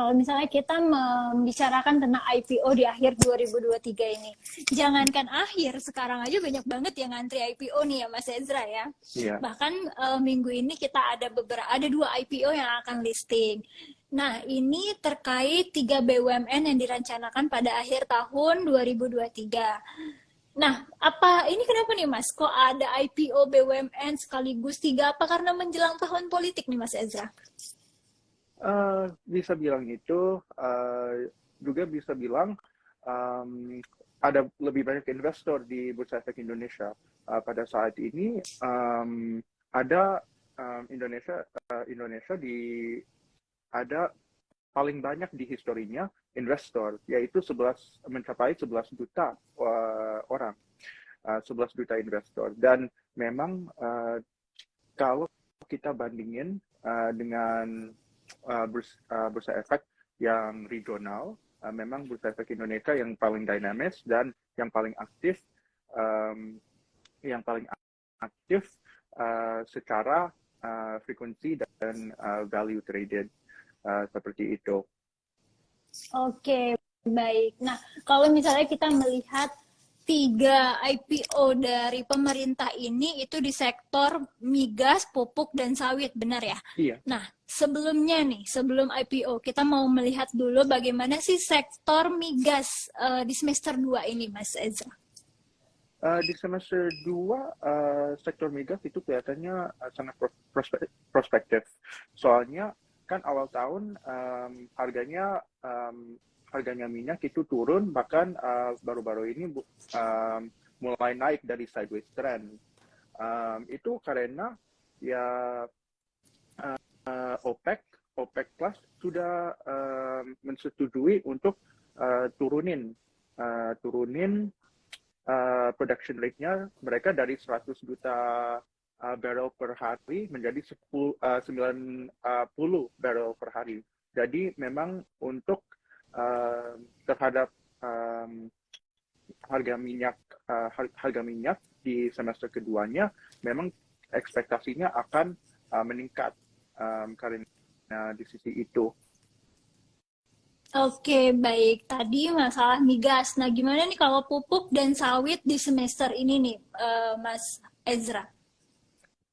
kalau misalnya kita membicarakan tentang IPO di akhir 2023 ini. Jangankan akhir, sekarang aja banyak banget yang ngantri IPO nih ya Mas Ezra ya. Iya. Bahkan minggu ini kita ada 2 IPO yang akan listing. Nah, ini terkait 3 BUMN yang direncanakan pada akhir tahun 2023. Nah, ini kenapa nih Mas? Kok ada IPO BUMN sekaligus 3? Apa karena menjelang tahun politik nih Mas Ezra? Bisa bilang itu, juga bisa bilang ada lebih banyak investor di Bursa Efek Indonesia. Pada saat ini ada Indonesia ada paling banyak di historinya investor, yaitu mencapai 11 juta orang, 11 juta investor. Dan memang kalau kita bandingin dengan bursa efek yang regional, memang bursa efek Indonesia yang paling dinamis dan yang paling aktif, secara frekuensi dan value traded, seperti itu. Oke, baik. Nah, kalau misalnya kita melihat 3 IPO dari pemerintah ini itu di sektor migas, pupuk, dan sawit, benar ya? Iya. Nah, sebelumnya nih, sebelum IPO, kita mau melihat dulu bagaimana sih sektor migas di semester 2 ini, Mas Ezra? Di semester 2, sektor migas itu kelihatannya sangat prospektif. Soalnya kan awal tahun harganya minyak itu turun, bahkan baru-baru ini mulai naik dari sideways trend. Itu karena ya OPEC Plus sudah mensetujui untuk turunin production rate-nya mereka dari 100 juta barrel per hari menjadi 90 barrel per hari. Jadi memang untuk terhadap harga minyak di semester keduanya memang ekspektasinya akan meningkat karena di sisi itu. Oke, baik. Tadi masalah migas. Nah, gimana nih kalau pupuk dan sawit di semester ini nih, Mas Ezra?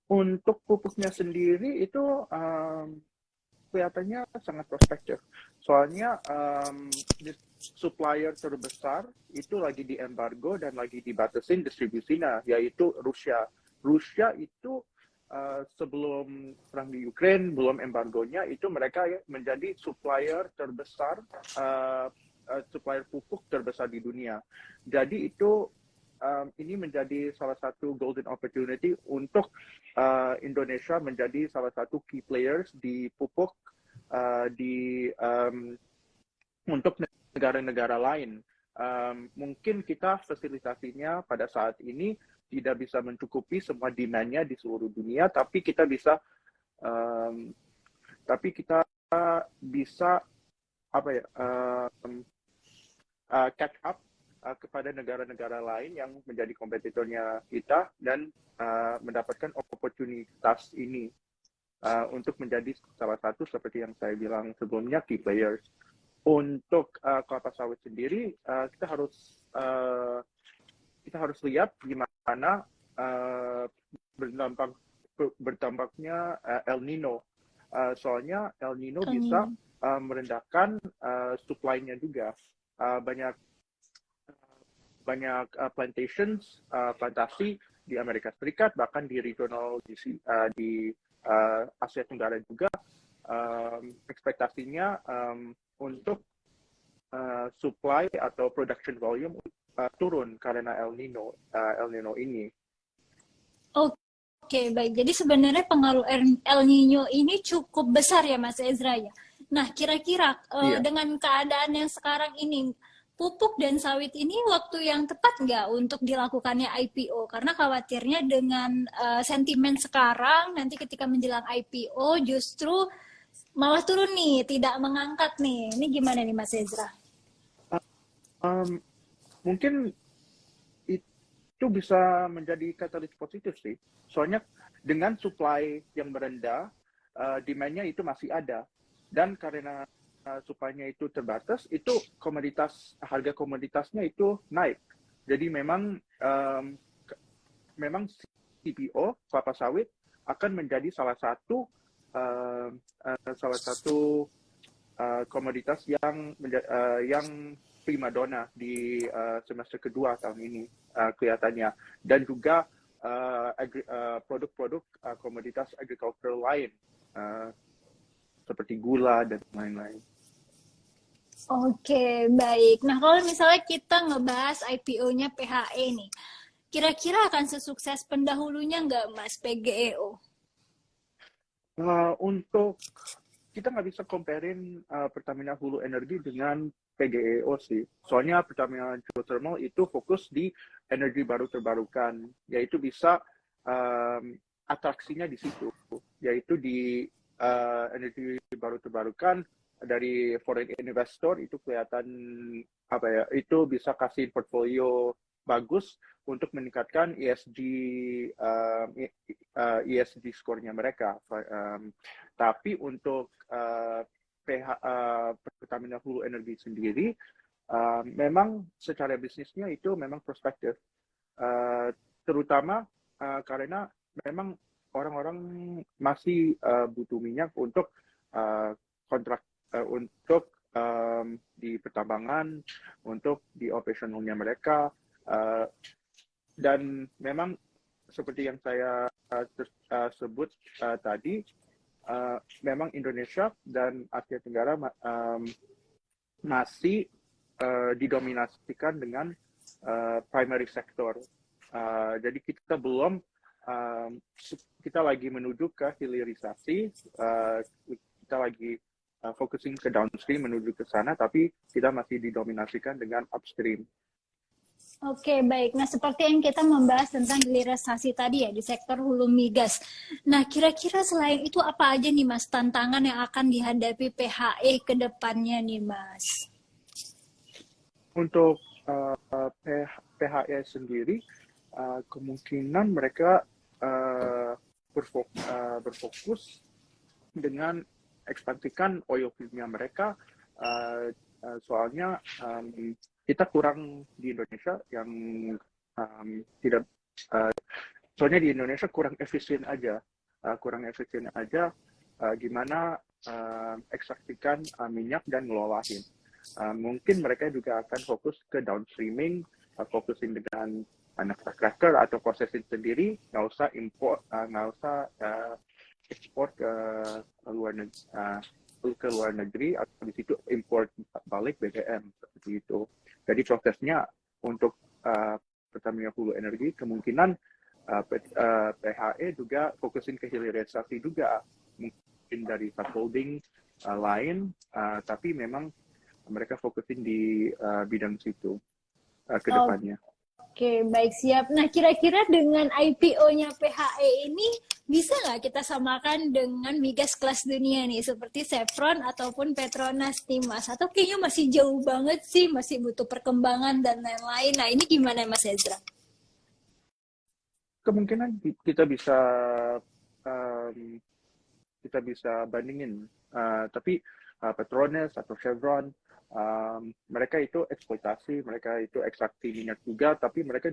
Untuk pupuknya sendiri itu kelihatannya sangat prospektif. Soalnya supplier terbesar itu lagi di embargo dan lagi dibatasin distribusinya, yaitu Rusia. Rusia itu sebelum perang di Ukraine, belum embargonya, itu mereka menjadi supplier terbesar, supplier pupuk terbesar di dunia. Jadi itu ini menjadi salah satu golden opportunity untuk Indonesia menjadi salah satu key players di pupuk untuk negara-negara lain. Mungkin kita fasilitasinya pada saat ini tidak bisa mencukupi semua demand-nya di seluruh dunia, tapi kita bisa catch up kepada negara-negara lain yang menjadi kompetitornya kita dan mendapatkan oportunitas ini untuk menjadi salah satu seperti yang saya bilang sebelumnya key players. Untuk kelapa sawit sendiri kita harus lihat gimana berdampaknya El Nino. Soalnya El Nino bisa merendahkan supply-nya juga. Banyak plantasi di Amerika Serikat, bahkan di regional di Asia Tenggara juga, ekspektasinya untuk supply atau production volume turun karena El Nino ini. Oke, baik. Jadi sebenarnya pengaruh El Nino ini cukup besar ya Mas Ezra ya. Nah, kira-kira dengan keadaan yang sekarang ini, pupuk dan sawit ini waktu yang tepat nggak untuk dilakukannya IPO? Karena khawatirnya dengan sentimen sekarang, nanti ketika menjelang IPO justru malah turun nih, tidak mengangkat nih. Ini gimana nih Mas Ezra? Mungkin itu bisa menjadi katalis positif sih. Soalnya dengan supply yang merendah, demand-nya itu masih ada. Dan karena supply-nya itu terbatas, itu harga komoditasnya itu naik. Jadi memang CPO kelapa sawit akan menjadi salah satu komoditas yang primadona di semester kedua tahun ini kelihatannya, dan juga produk-produk komoditas agricultural lain seperti gula dan lain-lain. Oke, baik. Nah, kalau misalnya kita ngebahas IPO-nya PHE nih, kira-kira akan sesukses pendahulunya nggak, Mas, PGEO? Untuk kita nggak bisa comparein Pertamina Hulu Energi dengan PGEO sih. Soalnya Pertamina Geothermal itu fokus di energi baru terbarukan, yaitu bisa atraksinya di situ, yaitu di energi baru terbarukan dari foreign investor. Itu kelihatan itu bisa kasih portfolio bagus untuk meningkatkan ESG skornya mereka. Tapi untuk Pertamina Hulu Energi sendiri, memang secara bisnisnya itu memang prospektif, terutama karena memang orang-orang masih butuh minyak untuk kontrak untuk di pertambangan, untuk di operasionalnya mereka, dan memang seperti yang saya sebut tadi, memang Indonesia dan Asia Tenggara masih didominasikan dengan primary sector. Jadi kita lagi menuju ke hilirisasi, kita lagi focusing ke downstream menuju ke sana, tapi kita masih didominasikan dengan upstream. Oke, baik. Nah, seperti yang kita membahas tentang hilirisasi tadi ya di sektor hulu migas. Nah, kira-kira selain itu apa aja nih, Mas, tantangan yang akan dihadapi PHE ke depannya nih, Mas? Untuk PHE sendiri, kemungkinan mereka berfokus dengan ekspansikan oil fieldnya mereka, soalnya kita kurang di Indonesia yang tidak, soalnya di Indonesia kurang efisien aja gimana ekstraksikan minyak dan ngelolahin. Mungkin mereka juga akan fokus ke downstreaming, fokusin dengan naphtha cracker atau processing sendiri, nggak usah ekspor ke luar negeri atau di situ import balik BBM seperti itu. Jadi prosesnya untuk Pertamina Hulu Energi kemungkinan PHE juga fokusin ke hilirisasi juga, mungkin dari subholding lain, tapi memang mereka fokusin di bidang situ ke depannya. Oke, baik, siap. Nah, kira-kira dengan IPO-nya PHE ini bisa nggak kita samakan dengan migas kelas dunia nih, seperti Chevron ataupun Petronas nih, Mas? Atau kayaknya masih jauh banget sih, masih butuh perkembangan dan lain-lain. Nah, ini gimana, Mas Ezra? Kemungkinan kita bisa bandingin, tapi Petronas atau Chevron, mereka itu eksploitasi, mereka itu ekstraksi minyak juga, tapi mereka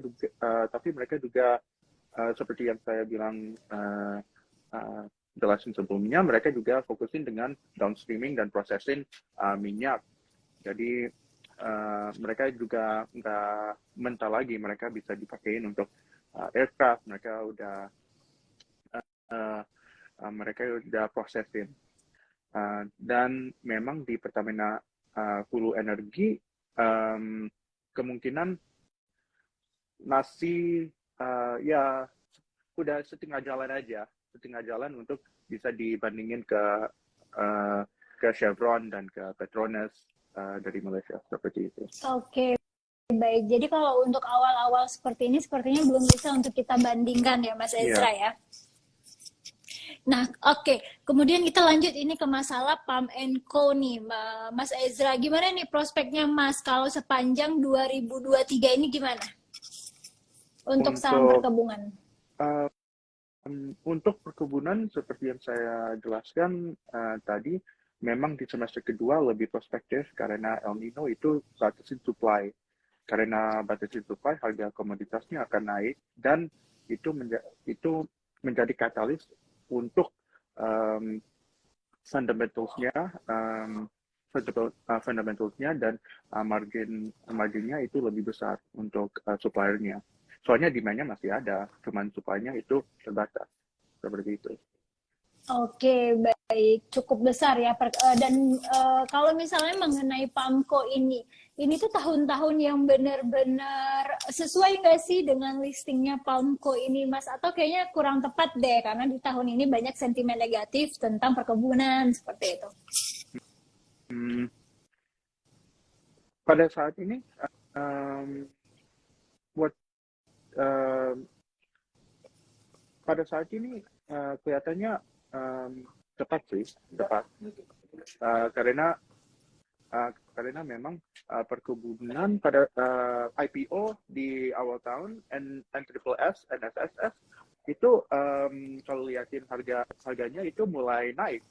juga seperti yang saya bilang jelasin sebelumnya, mereka juga fokusin dengan downstreaming dan processing minyak. Jadi mereka juga nggak mentah lagi, mereka bisa dipakein untuk aircraft, mereka udah processing. Dan memang di Pertamina Hulu Energi kemungkinan masih ya udah setengah jalan untuk bisa dibandingin ke Chevron dan ke Petronas dari Malaysia seperti itu. Oke, baik. Jadi kalau untuk awal-awal seperti ini sepertinya belum bisa untuk kita bandingkan ya, Mas Ezra ya. Nah, oke. Kemudian kita lanjut ini ke masalah Pam & Co nih, Mas Ezra. Gimana nih prospeknya, Mas? Kalau sepanjang 2023 ini gimana? Untuk saham perkebunan. Untuk perkebunan, seperti yang saya jelaskan tadi, memang di semester kedua lebih prospektif karena El Nino itu batasin supply. Karena batasin supply, harga komoditasnya akan naik dan itu menjadi katalis untuk fundamentalsnya dan marginnya itu lebih besar untuk suppliernya. Soalnya demand-nya masih ada, cuman supply-nya itu terbatas. Seperti itu. Oke, baik. Cukup besar ya. Dan kalau misalnya mengenai PAMCO ini tuh tahun-tahun yang benar-benar sesuai nggak sih dengan listingnya PAMCO ini, Mas? Atau kayaknya kurang tepat deh, karena di tahun ini banyak sentimen negatif tentang perkebunan, seperti itu. Pada saat ini, um, pada saat ini kelihatannya tepat sih, karena memang perkebunan pada IPO di awal tahun NSSS itu kalau lihatin harganya itu mulai naik,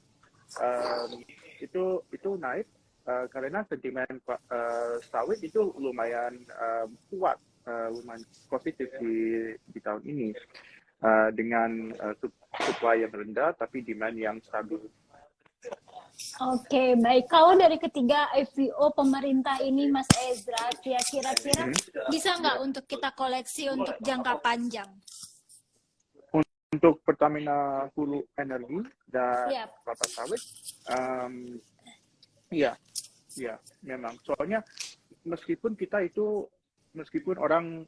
itu naik karena sentimen sawit itu lumayan kuat, lumayan positif di tahun ini. Dengan supply yang rendah tapi demand yang stabil. Oke, baik. Kalau dari ketiga IPO pemerintah ini, Mas Ezra, kira-kira bisa nggak untuk kita koleksi untuk jangka panjang? Untuk Pertamina Hulu Energi dan kelapa sawit, ya, memang. Soalnya meskipun orang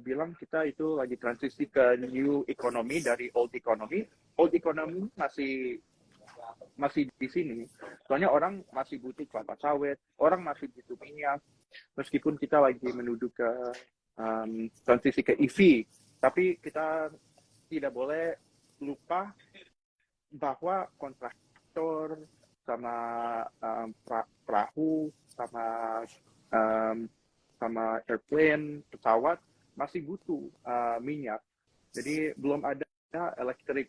bilang kita itu lagi transisi ke new economy dari old economy masih di sini. Soalnya orang masih butuh kelapa sawit, orang masih butuh minyak. Meskipun kita lagi menuju ke transisi ke EV, tapi kita tidak boleh lupa bahwa kontraktor sama perahu sama airplane, pesawat masih butuh minyak. Jadi belum ada elektrik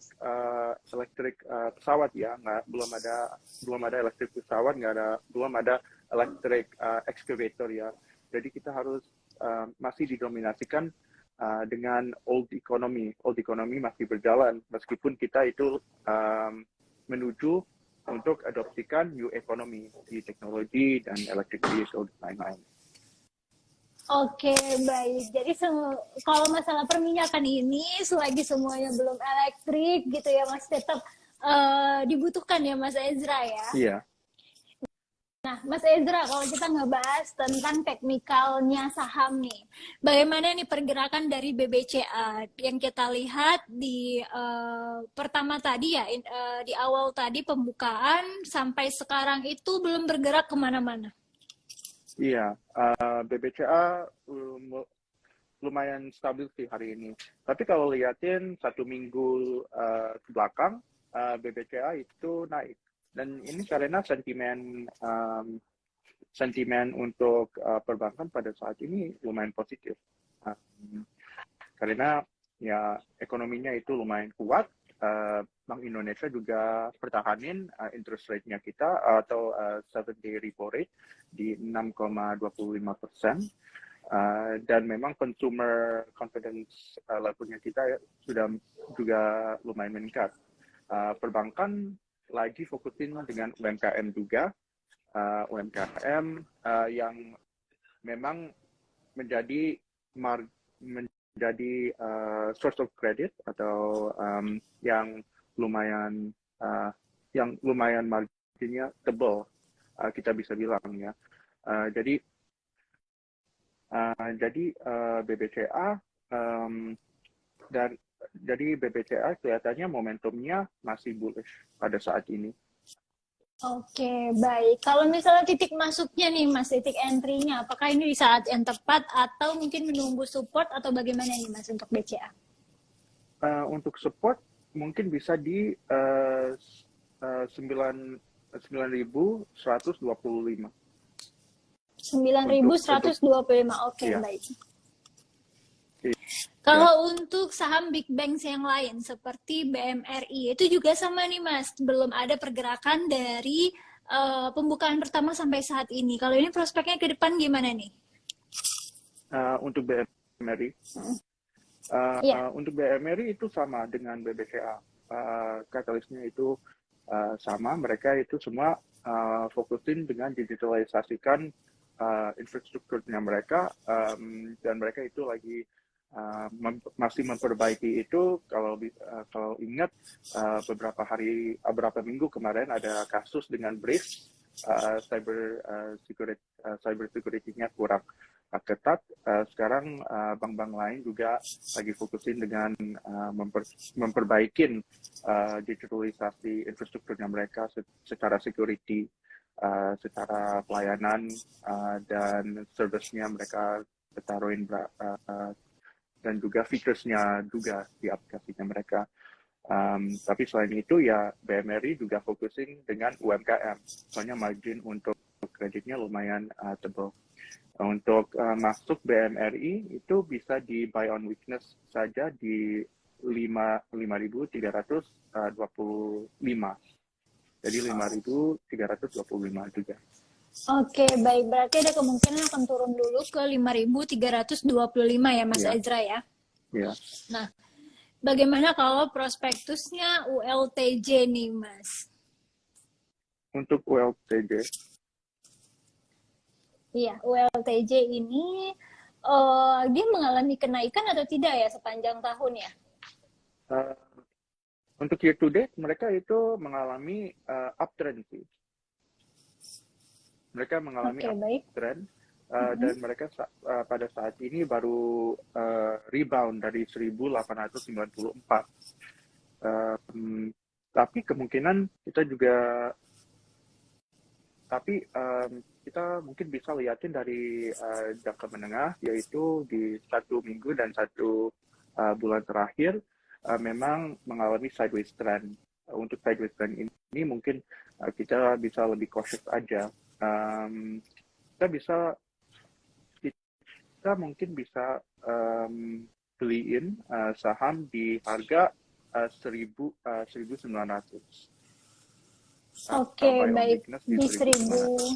pesawat ya, belum ada elektrik pesawat, belum ada elektrik excavator ya. Jadi kita harus masih didominasikan dengan old economy. Old economy masih berjalan meskipun kita itu menuju untuk adopsikan new economy di teknologi dan electric vehicle dan lain-lain. Oke, baik. Jadi kalau masalah perminyakan ini, selagi semuanya belum elektrik gitu ya, Mas, tetap dibutuhkan ya, Mas Ezra ya? Iya. Nah, Mas Ezra, kalau kita ngebahas tentang teknikalnya saham nih, bagaimana nih pergerakan dari BBCA yang kita lihat di pertama tadi ya, di awal tadi pembukaan sampai sekarang itu belum bergerak kemana-mana? Iya, BBCA lumayan stabil sih hari ini. Tapi kalau liatin 1 minggu ke belakang, BBCA itu naik. Dan ini karena sentimen untuk perbankan pada saat ini lumayan positif. Karena ya ekonominya itu lumayan kuat. Bank Indonesia juga pertahanin interest rate-nya kita atau 7-day repo rate di 6,25%. Dan memang consumer confidence levelnya kita sudah juga lumayan meningkat. Perbankan lagi fokusin dengan UMKM juga, UMKM yang memang menjadi source of credit atau yang lumayan marginnya tebal, kita bisa bilang ya. Jadi BBCA jadi BBCA kelihatannya momentumnya masih bullish pada saat ini. Oke, baik. Kalau misalnya titik masuknya nih, Mas, titik entry-nya, apakah ini di saat yang tepat atau mungkin menunggu support atau bagaimana nih, Mas, untuk BCA? Untuk support mungkin bisa di 9.125. 9.125, oke, baik. Kalau untuk saham big banks yang lain seperti BMRI itu juga sama nih Mas, belum ada pergerakan dari pembukaan pertama sampai saat ini. Kalau ini prospeknya ke depan gimana nih? Untuk BMRI, Iya. untuk BMRI itu sama dengan BBCA. Katalisnya itu sama, mereka itu semua fokusin dengan digitalisasikan infrastrukturnya mereka, dan mereka itu lagi masih memperbaiki itu. Kalau ingat beberapa minggu kemarin ada kasus dengan breach, cyber security-nya kurang ketat. Sekarang bank-bank lain juga lagi fokusin dengan memperbaikin digitalisasi infrastrukturnya mereka secara security, secara pelayanan, dan service-nya mereka taruhin, dan juga features-nya juga di aplikasinya mereka. Tapi selain itu ya BMRI juga focusing dengan UMKM, soalnya margin untuk kreditnya lumayan tebal. Untuk masuk BMRI itu bisa di buy on weakness saja di 5.325. Jadi 5.325 juga. Oke, baik. Berarti ada kemungkinan akan turun dulu ke 5.325 ya Mas Ezra ya? Iya. Nah, bagaimana kalau prospektusnya ULTJ nih Mas? Untuk ULTJ? Iya, ULTJ ini dia mengalami kenaikan atau tidak ya sepanjang tahun ya? Untuk year to date mereka itu mengalami uptrend sih. Mereka mengalami uptrend, dan mereka pada saat ini baru rebound dari 1.894. Tapi kemungkinan kita mungkin bisa lihatin dari jangka menengah, yaitu di 1 minggu dan 1 bulan terakhir memang mengalami sideways trend. Untuk sideways trend ini mungkin kita bisa lebih cautious aja. Kita mungkin bisa beliin saham di harga 1.900. Oke, baik. Di 1.900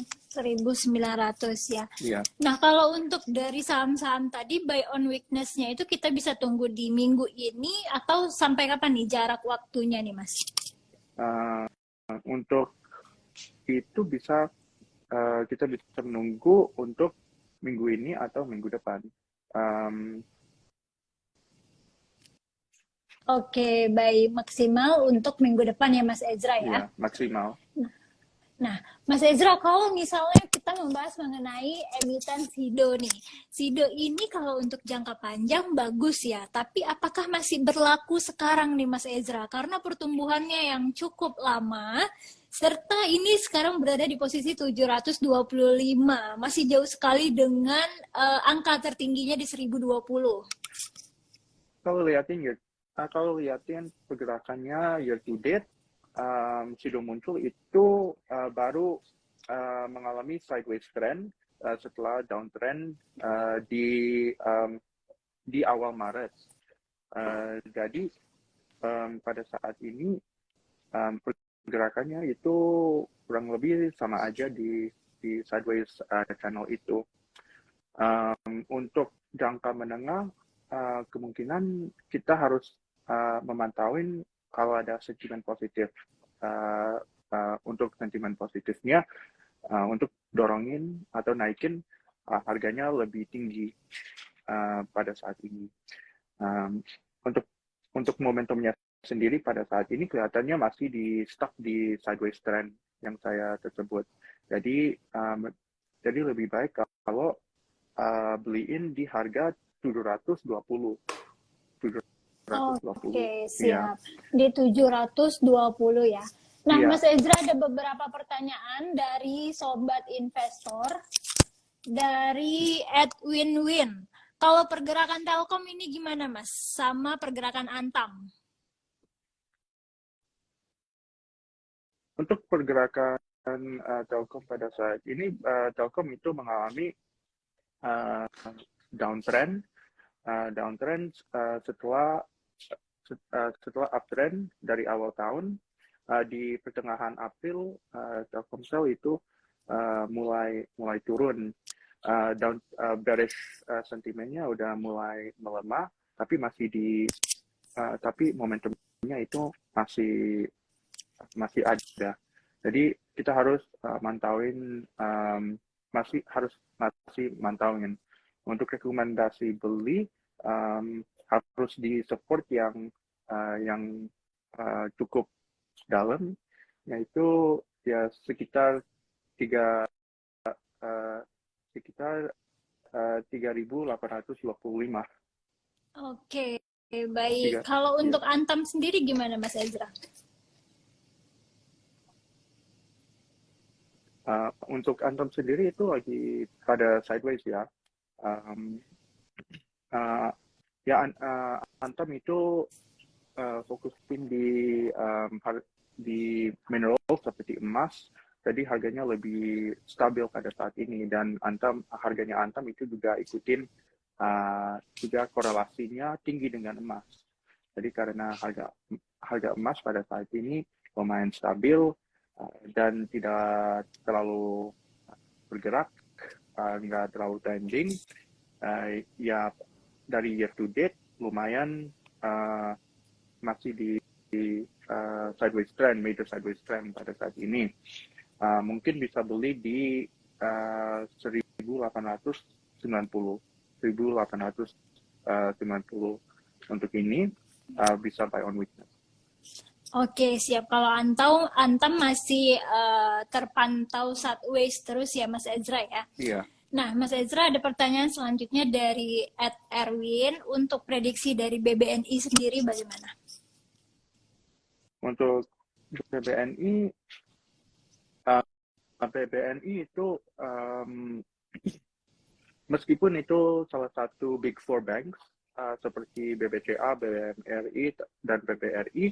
ya. Iya. Nah, kalau untuk dari saham-saham tadi buy on weakness-nya itu kita bisa tunggu di minggu ini atau sampai kapan nih jarak waktunya nih Mas? Untuk itu kita bisa menunggu untuk minggu ini atau minggu depan. Oke, baik. Maksimal untuk minggu depan ya Mas Ezra ya? Iya, maksimal. Nah, Mas Ezra, kalau misalnya kita membahas mengenai emiten SIDO nih. SIDO ini kalau untuk jangka panjang bagus ya, tapi apakah masih berlaku sekarang nih Mas Ezra? Karena pertumbuhannya yang cukup lama, serta ini sekarang berada di posisi 725, masih jauh sekali dengan angka tertingginya di 1020. Kalau lihatin pergerakannya year to date, SIDO muncul itu baru mengalami sideways trend setelah downtrend di awal Maret. Jadi pada saat ini pergerakannya itu kurang lebih sama aja di sideways channel itu. Untuk jangka menengah, kemungkinan kita harus memantauin kalau ada sentimen positif. Untuk sentimen positifnya, untuk dorongin atau naikin harganya lebih tinggi pada saat ini. Untuk momentumnya sendiri pada saat ini kelihatannya masih stuck di sideways trend yang saya tersebut. Jadi lebih baik kalau beliin di harga 720. Oke, siap. Di 720 ya. Nah, Mas Ezra, ada beberapa pertanyaan dari sobat investor dari @winwin. Kalau pergerakan Telkom ini gimana, Mas? Sama pergerakan Antam? Untuk pergerakan Telkom pada saat ini, Telkom itu mengalami downtrend downtrend setelah uptrend dari awal tahun. Di pertengahan April Telkomsel itu mulai turun, bearish sentimennya udah mulai melemah, tapi tapi momentumnya itu masih ada. Jadi kita harus masih mantauin. Untuk rekomendasi beli harus di support yang cukup dalam, yaitu ya sekitar 3.825. Oke, baik. Kalau untuk Antam sendiri gimana, Mas Ezra? Untuk Antam sendiri itu lagi pada sideways ya. Antam itu fokusin di mineral seperti emas, jadi harganya lebih stabil pada saat ini, dan harganya Antam itu juga ikutin juga korelasinya tinggi dengan emas. Jadi karena harga emas pada saat ini lumayan stabil dan tidak terlalu bergerak, nggak terlalu trending, ya dari year to date lumayan masih di sideways trend, major sideways trend pada saat ini. Mungkin bisa beli di 1890 untuk ini, bisa buy on weakness. Oke, siap. Kalau Antam masih terpantau sideways terus ya, Mas Ezra ya? Iya. Nah, Mas Ezra, ada pertanyaan selanjutnya dari @erwin. Untuk prediksi dari BBNI sendiri bagaimana? Untuk BBNI itu meskipun itu salah satu big four banks seperti BBCA, BBMRI, dan BBRI,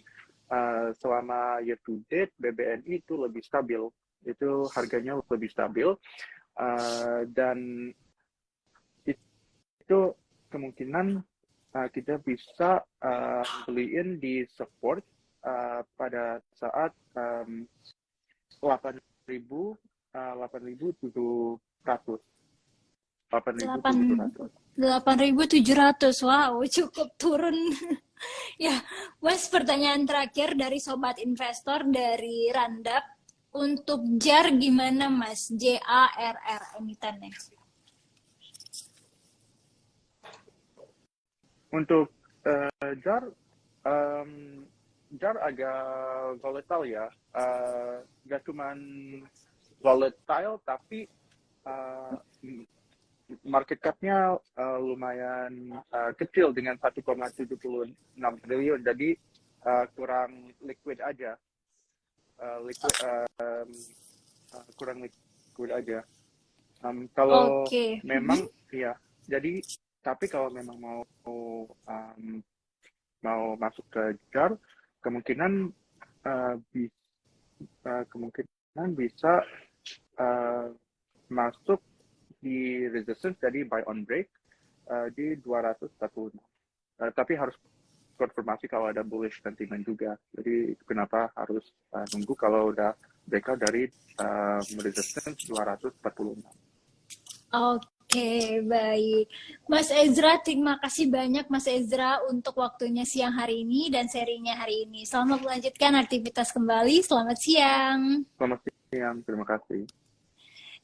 selama year to date BBNI itu lebih stabil, itu harganya lebih stabil, dan itu kemungkinan kita bisa beliin di support pada saat 8.700. 8.700. Wow, cukup turun. Ya, Mas, pertanyaan terakhir dari sobat investor dari Randap. Untuk JAR gimana, Mas? JARR emitennya. Untuk JAR agak volatile ya. Gak cuman volatile, tapi market cap-nya lumayan kecil dengan 1,76 triliun, jadi kurang liquid aja. Kurang liquid aja. Kalau memang ya, jadi tapi kalau memang mau masuk ke JAR, kemungkinan bisa masuk di resistance, jadi buy on break di 246. Tapi harus konfirmasi kalau ada bullish sentiment juga. Jadi kenapa harus nunggu kalau udah breakout dari resistance 246. Oke, baik. Mas Ezra, terima kasih banyak Mas Ezra untuk waktunya siang hari ini dan serinya hari ini. Selamat melanjutkan aktivitas kembali. Selamat siang. Selamat siang, terima kasih.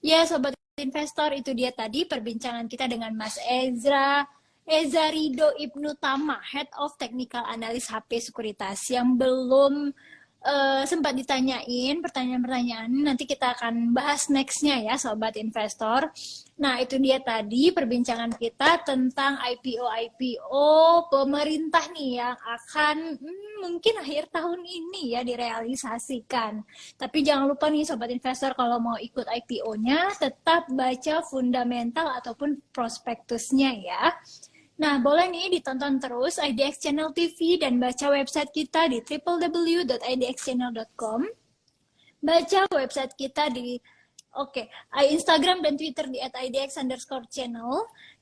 Ya, Sobat Investor, itu dia tadi perbincangan kita dengan Mas Ezra Rido Ibnu Tama, Head of Technical Analyst HP Sekuritas, yang belum sempat ditanyain pertanyaan-pertanyaan, nanti kita akan bahas next-nya ya Sobat Investor. Nah, itu dia tadi perbincangan kita tentang IPO pemerintah nih yang akan mungkin akhir tahun ini ya direalisasikan. Tapi jangan lupa nih Sobat Investor, kalau mau ikut IPO-nya tetap baca fundamental ataupun prospektusnya ya. Nah, boleh nih ditonton terus IDX Channel TV dan baca website kita di www.idxchannel.com. Baca website kita di Oke, Instagram dan Twitter di @idx_channel,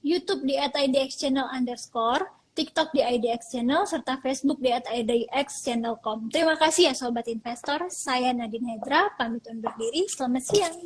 YouTube di @idx_channel_, TikTok di IDX Channel, serta Facebook di @idx_channel.com. Terima kasih ya Sobat Investor, saya Nadine Hedra, pamit undur diri, selamat siang.